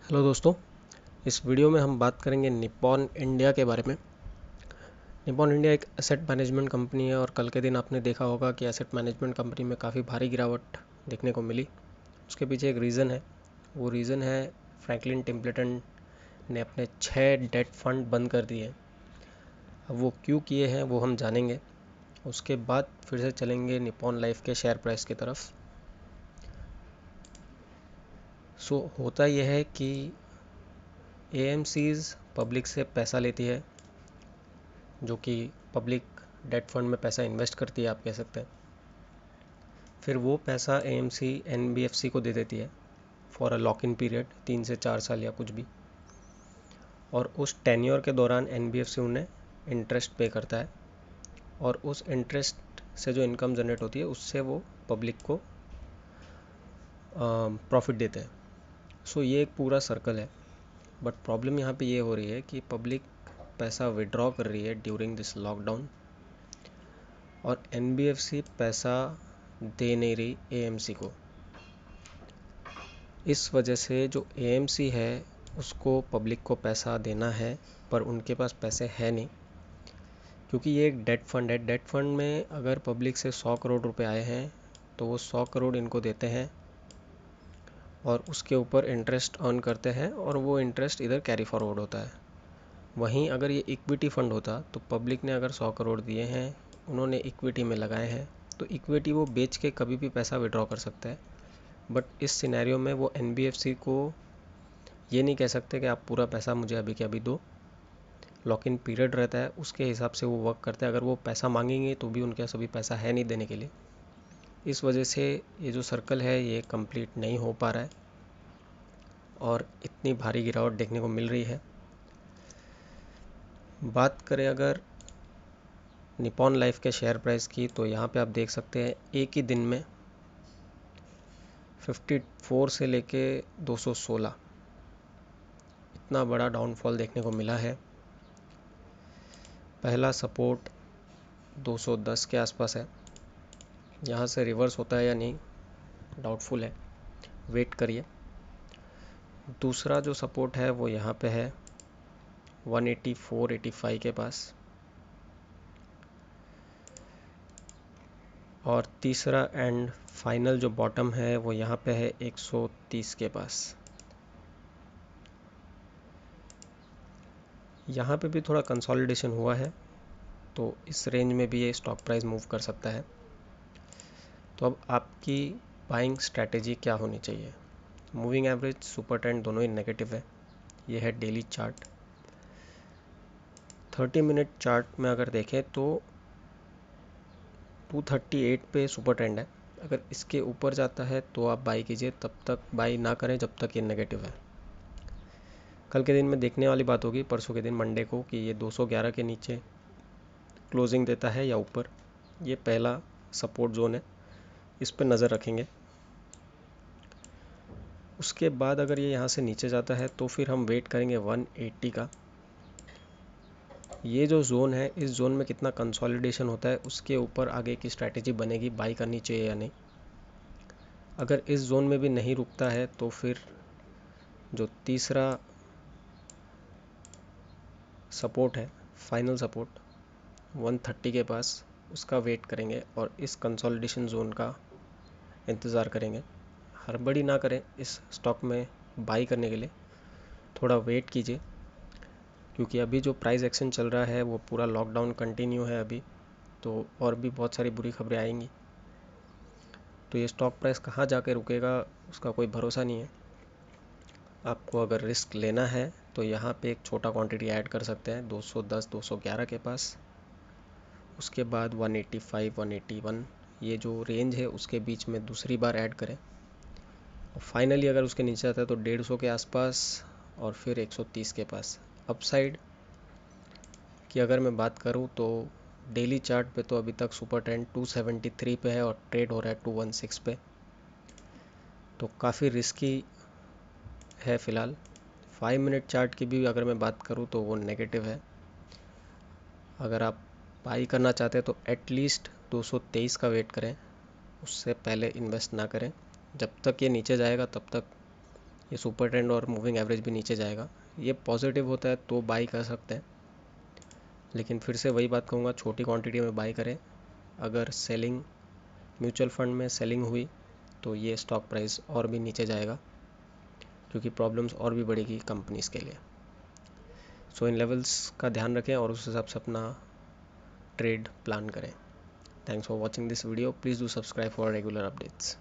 Hello दोस्तों, इस video में हम बात करेंगे निप्पॉन इंडिया के बारे में। निप्पॉन इंडिया एक एसेट मैनेजमेंट कंपनी है और कल के दिन आपने देखा होगा कि एसेट मैनेजमेंट कंपनी में काफ़ी भारी गिरावट देखने को मिली। उसके पीछे एक रीज़न है। वो रीज़न है फ्रैंकलिन टेम्पलेटन ने अपने 6 डेट फंड बंद कर दिए। अब वो क्यों किए हैं वो हम जानेंगे। उसके बाद फिर से चलेंगे निप्पॉन लाइफ के शेयर प्राइस की तरफ। होता यह है कि एएमसीज पब्लिक से पैसा लेती है, जो कि पब्लिक डेट फंड में पैसा इन्वेस्ट करती है, आप कह सकते हैं। फिर वो पैसा एएमसी एनबीएफसी को दे देती है for a lock in period 3 से 4 साल या कुछ भी। और उस टेन्योर के दौरान एनबीएफसी उन्हें इंटरेस्ट पे करता है और उस इंटरेस्ट से जो इनकम जनरेट होती है उससे वो पब्लिक को प्रॉफिट देते हैं। ये एक पूरा सर्कल है। बट प्रॉब्लम यहाँ पे ये हो रही है कि पब्लिक पैसा विड्रॉ कर रही है ड्यूरिंग दिस लॉकडाउन और एनबीएफसी पैसा दे नहीं रही एएमसी को। इस वजह से जो एएमसी है उसको पब्लिक को पैसा देना है, पर उनके पास पैसे है नहीं, क्योंकि ये एक डेट फंड है। डेट फंड में अगर पब्लिक से 100 करोड़ रुपए आए हैं तो वो 100 करोड़ इनको देते हैं और उसके ऊपर इंटरेस्ट अर्न करते हैं और वो इंटरेस्ट इधर कैरी फॉरवर्ड होता है। वहीं अगर ये इक्विटी फंड होता तो पब्लिक ने अगर 100 करोड़ दिए हैं, उन्होंने इक्विटी में लगाए हैं, तो इक्विटी वो बेच के कभी भी पैसा विड्रॉ कर सकता है। बट इस सिनेरियो में वो एनबीएफसी को ये नहीं कह सकते कि आप पूरा पैसा मुझे अभी के अभी दो। लॉक इन पीरियड रहता है, उसके हिसाब से वो वर्क करते हैं। अगर वो पैसा मांगेंगे तो भी उनके पास अभी पैसा है नहीं देने के लिए। इस वजह से ये जो सर्कल है ये कंप्लीट नहीं हो पा रहा है और इतनी भारी गिरावट देखने को मिल रही है। बात करें अगर निप्पॉन लाइफ के शेयर प्राइस की, तो यहाँ पे आप देख सकते हैं एक ही दिन में 54 से लेके 216 इतना बड़ा डाउनफॉल देखने को मिला है। पहला सपोर्ट 210 के आसपास है। यहाँ से रिवर्स होता है या नहीं डाउटफुल है, वेट करिए। दूसरा जो सपोर्ट है वो यहाँ पे है 184-85 के पास, और तीसरा एंड फाइनल जो बॉटम है वो यहाँ पे है 130 के पास। यहाँ पे भी थोड़ा कंसोलिडेशन हुआ है, तो इस रेंज में भी ये स्टॉक प्राइस मूव कर सकता है। तो अब आपकी बाइंग स्ट्रैटेजी क्या होनी चाहिए। मूविंग एवरेज, सुपर ट्रेंड दोनों ही नेगेटिव है। ये है डेली चार्ट। 30 मिनट चार्ट में अगर देखें तो 238 पे सुपर ट्रेंड है। अगर इसके ऊपर जाता है तो आप बाई कीजिए, तब तक बाई ना करें जब तक ये नेगेटिव है। कल के दिन में देखने वाली बात होगी, परसों के दिन मंडे को, कि ये 211 के नीचे क्लोजिंग देता है या ऊपर। ये पहला सपोर्ट जोन है, इस पर नज़र रखेंगे। उसके बाद अगर ये यहाँ से नीचे जाता है तो फिर हम वेट करेंगे 180 का। ये जो जोन है, इस जोन में कितना कंसोलिडेशन होता है उसके ऊपर आगे की स्ट्रैटेजी बनेगी, बाई करनी चाहिए या नहीं। अगर इस जोन में भी नहीं रुकता है तो फिर जो तीसरा सपोर्ट है, फाइनल सपोर्ट 130 के पास, उसका वेट करेंगे और इस कंसोलिडेशन जोन का इंतज़ार करेंगे। हड़बड़ी ना करें इस स्टॉक में बाई करने के लिए, थोड़ा वेट कीजिए, क्योंकि अभी जो प्राइस एक्शन चल रहा है वो पूरा लॉकडाउन कंटिन्यू है अभी, तो और भी बहुत सारी बुरी खबरें आएंगी। तो ये स्टॉक प्राइस कहाँ जाके रुकेगा उसका कोई भरोसा नहीं है। आपको अगर रिस्क लेना है तो यहाँ पे एक छोटा क्वांटिटी ऐड कर सकते हैं 210 211 के पास। उसके बाद 185 181 ये जो रेंज है उसके बीच में दूसरी बार ऐड करें, और फाइनली अगर उसके नीचे आता है तो 150 के आसपास और फिर 130 के पास। अपसाइड की अगर मैं बात करूँ तो डेली चार्ट पे तो अभी तक सुपर ट्रेंड 273 पे है और ट्रेड हो रहा है 216 पे, तो काफ़ी रिस्की है फ़िलहाल। 5 मिनट चार्ट की भी अगर मैं बात करूँ तो वो नेगेटिव है। अगर आप बाई करना चाहते हैं तो एटलीस्ट 223 का वेट करें, उससे पहले इन्वेस्ट ना करें। जब तक ये नीचे जाएगा तब तक ये सुपर ट्रेंड और मूविंग एवरेज भी नीचे जाएगा। ये पॉजिटिव होता है तो बाई कर सकते हैं, लेकिन फिर से वही बात कहूँगा, छोटी क्वांटिटी में बाई करें। अगर सेलिंग, म्यूचुअल फंड में सेलिंग हुई तो ये स्टॉक प्राइस और भी नीचे जाएगा, क्योंकि प्रॉब्लम्स और भी बढ़ेगी कंपनीज के लिए। सो इन लेवल्स का ध्यान रखें और उस हिसाब से अपना ट्रेड प्लान करें। Thanks for watching this video. Please do subscribe for regular updates.